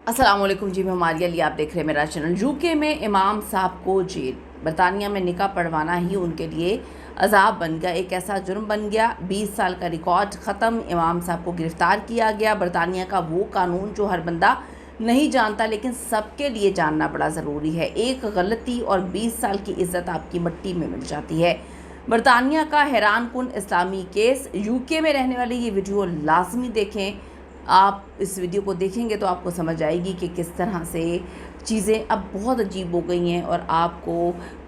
अस्सलाम वालेकुम जी, मैं मारिया ली, आप देख रहे हैं मेरा चैनल। यूके में इमाम साहब को जेल, बरतानिया में निकाह पढ़वाना ही उनके लिए अजाब बन गया, एक ऐसा जुर्म बन गया। 20 साल का रिकॉर्ड ख़त्म। इमाम साहब को गिरफ़्तार किया गया। बरतानिया का वो कानून जो हर बंदा नहीं जानता, लेकिन सबके लिए जानना बड़ा ज़रूरी है। एक गलती और 20 साल की इज़्ज़त आपकी मिट्टी में मिल जाती है। बरतानिया का हैरान कुन इस्लामी केस। यूके में रहने वाले ये वीडियो लाजमी देखें। आप इस वीडियो को देखेंगे तो आपको समझ आएगी कि किस तरह से चीज़ें अब बहुत अजीब हो गई हैं और आपको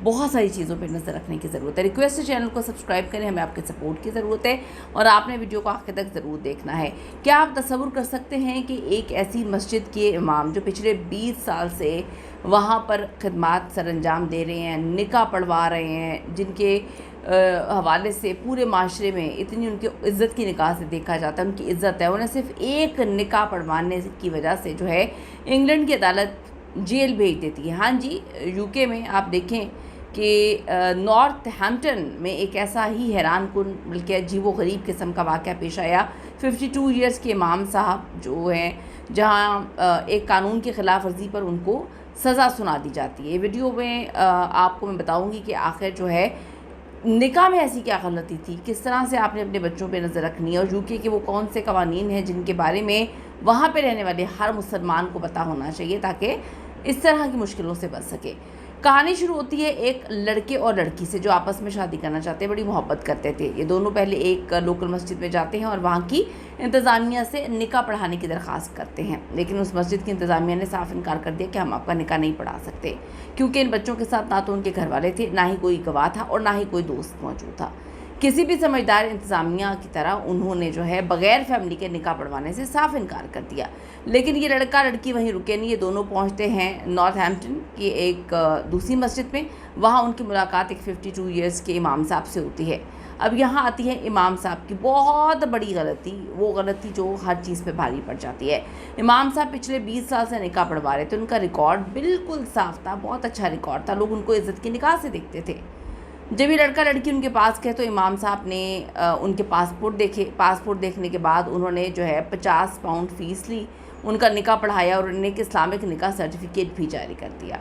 बहुत सारी चीज़ों पर नज़र रखने की ज़रूरत है। रिक्वेस्ट है चैनल को सब्सक्राइब करें, हमें आपके सपोर्ट की ज़रूरत है और आपने वीडियो को आखिर तक ज़रूर देखना है। क्या आप तसव्वुर कर सकते हैं कि एक ऐसी मस्जिद के इमाम जो पिछले 20 साल से वहाँ पर खिदमत सरअंजाम दे रहे हैं, निकाह पढ़वा रहे हैं, जिनके हवाले से पूरे माशरे में इतनी उनकी इज़्ज़त की निगाह से देखा जाता है, उनकी इज़्ज़त है, उन्हें सिर्फ एक निकाह पढ़वाने की वजह से जो है इंग्लैंड की अदालत जेल भेज देती है। हाँ जी, यूके में आप देखें कि नॉर्थहैम्पटन में एक ऐसा ही हैरान कुन बल्कि अजीबो-गरीब किस्म का वाक़या पेश आया। 52 ईयर्स के इमाम साहब जो हैं, जहाँ एक कानून की ख़िलाफ़ वर्जी पर उनको सज़ा सुना दी जाती है। वीडियो में आपको मैं बताऊँगी कि आखिर जो है निकाह में ऐसी क्या गलती थी, किस तरह से आपने अपने बच्चों पे नज़र रखनी है और यूके के वो कौन से कवानीन हैं जिनके बारे में वहाँ पे रहने वाले हर मुसलमान को पता होना चाहिए ताकि इस तरह की मुश्किलों से बच सके। कहानी शुरू होती है एक लड़के और लड़की से जो आपस में शादी करना चाहते हैं, बड़ी मोहब्बत करते थे। ये दोनों पहले एक लोकल मस्जिद में जाते हैं और वहाँ की इंतज़ामिया से निकाह पढ़ाने की दरख्वास्त करते हैं, लेकिन उस मस्जिद की इंतज़ामिया ने साफ इनकार कर दिया कि हम आपका निकाह नहीं पढ़ा सकते, क्योंकि इन बच्चों के साथ ना तो उनके घर वाले थे, ना ही कोई गवाह था और ना ही कोई दोस्त मौजूद था। किसी भी समझदार इंतज़ामिया की तरह उन्होंने जो है बग़ैर फैमिली के निकाह पढ़वाने से साफ इनकार कर दिया। लेकिन ये लड़का लड़की वहीं रुके नहीं, ये दोनों पहुंचते हैं नॉर्थहैम्पटन की एक दूसरी मस्जिद में। वहाँ उनकी मुलाकात एक 52 ईयर्स के इमाम साहब से होती है। अब यहाँ आती है इमाम साहब की बहुत बड़ी गलती, वो गलती जो हर चीज़ पे भारी पड़ जाती है। इमाम साहब पिछले 20 साल से निकाह पढ़वा रहे थे, उनका रिकॉर्ड बिल्कुल साफ था, बहुत अच्छा रिकॉर्ड था, लोग उनको इज़्ज़त की निगाह से देखते थे। जब ये लड़का लड़की उनके पास गए तो इमाम साहब ने उनके पासपोर्ट देखे। पासपोर्ट देखने के बाद उन्होंने जो है 50 पाउंड फ़ीस ली, उनका निकाह पढ़ाया और उन्हें एक इस्लामिक निकाह सर्टिफिकेट भी जारी कर दिया।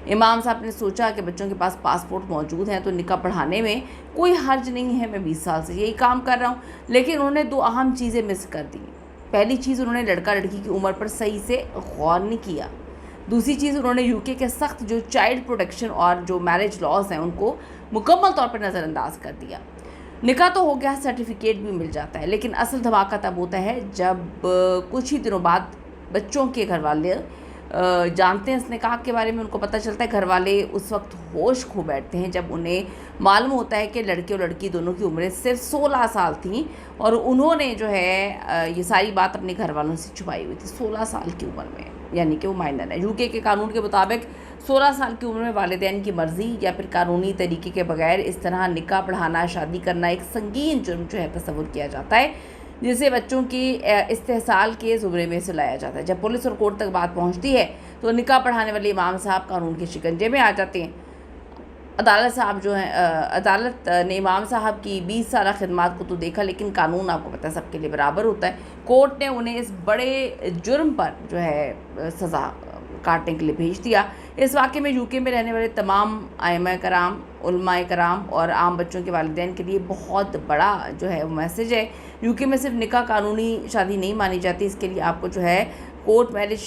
इमाम साहब ने सोचा कि बच्चों के पास पासपोर्ट मौजूद हैं तो निकाह पढ़ाने में कोई हर्ज नहीं है, मैं 20 साल से यही काम कर रहा हूँ। लेकिन उन्होंने दो अहम चीज़ें मिस कर दी। पहली चीज़, उन्होंने लड़का लड़की की उम्र पर सही से गौर नहीं किया। दूसरी चीज़, उन्होंने यूके के सख्त जो चाइल्ड प्रोटेक्शन और जो मैरिज लॉज हैं उनको मुकम्मल तौर पर नज़रअंदाज कर दिया। निकाह तो हो गया, सर्टिफिकेट भी मिल जाता है, लेकिन असल धमाका तब होता है जब कुछ ही दिनों बाद बच्चों के घर वाले जानते हैं इस निकाह के बारे में, उनको पता चलता है। घर वाले उस वक्त होश खो बैठते हैं जब उन्हें मालूम होता है कि लड़के और लड़की दोनों की उम्रें सिर्फ 16 साल थीं और उन्होंने जो है ये सारी बात अपने घर वालों से छुपाई हुई थी 16 साल की उम्र में, यानी कि वो माइनर है। यूके के कानून के मुताबिक 16 साल की उम्र में वालिदैन की मर्ज़ी या फिर कानूनी तरीके के बगैर इस तरह निकाह पढ़ाना, शादी करना एक संगीन जुर्म जो है तस्वुर किया जाता है, जिसे बच्चों की इस्तेहसाल के ज़ुमरे में से लाया जाता है। जब पुलिस और कोर्ट तक बात पहुंचती है तो निकाह पढ़ाने वाले इमाम साहब कानून के शिकंजे में आ जाते हैं। अदालत ने इमाम साहब की 20 साल खिदमत को तो देखा, लेकिन कानून आपको पता है सबके लिए बराबर होता है। कोर्ट ने उन्हें इस बड़े जुर्म पर जो है सज़ा काटने के लिए भेज दिया। इस वाक़े में यूके में रहने वाले तमाम आइमाए कराम, उलमाए कराम और आम बच्चों के वालिदैन के लिए बहुत बड़ा जो है वो मैसेज है। यूके में सिर्फ निकाह कानूनी शादी नहीं मानी जाती, इसके लिए आपको जो है कोर्ट मैरिज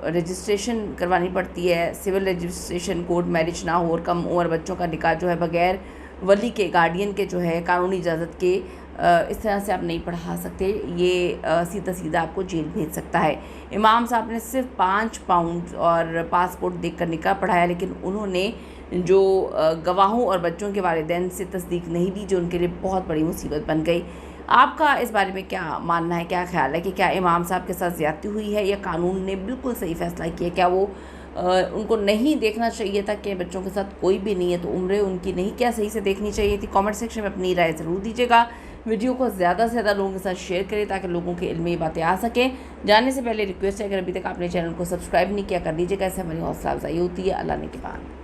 रजिस्ट्रेशन करवानी पड़ती है। सिविल रजिस्ट्रेशन, कोर्ट मैरिज ना हो और कम उम्र बच्चों का निकाह जो है बग़ैर वली के, गार्डियन के जो है कानूनी इजाज़त के इस तरह से आप नहीं पढ़ा सकते। ये सीधा सीधा आपको जेल भेज सकता है। इमाम साहब ने सिर्फ 5 पाउंड और पासपोर्ट देकर निकाह पढ़ाया, लेकिन उन्होंने जो गवाहों और बच्चों के वालिदैन से तस्दीक नहीं दी, जो उनके लिए बहुत बड़ी मुसीबत बन गई। आपका इस बारे में क्या मानना है, क्या ख्याल है कि क्या इमाम साहब के साथ ज़्यादती हुई है या कानून ने बिल्कुल सही फ़ैसला किया? क्या वो उनको नहीं देखना चाहिए था कि बच्चों के साथ कोई भी नहीं है तो उम्रें उनकी नहीं क्या सही से देखनी चाहिए थी? कमेंट सेक्शन में अपनी राय ज़रूर दीजिएगा। वीडियो को ज़्यादा से ज़्यादा लोगों के साथ शेयर करें ताकि लोगों के इल्म में ये बातें आ सकें। जाने से पहले रिक्वेस्ट है, अगर अभी तक आपने चैनल को सब्सक्राइब नहीं किया कर दीजिएगा, इससे हमारी हौसला अफजाई होती है। अल्लाह ने के बाद।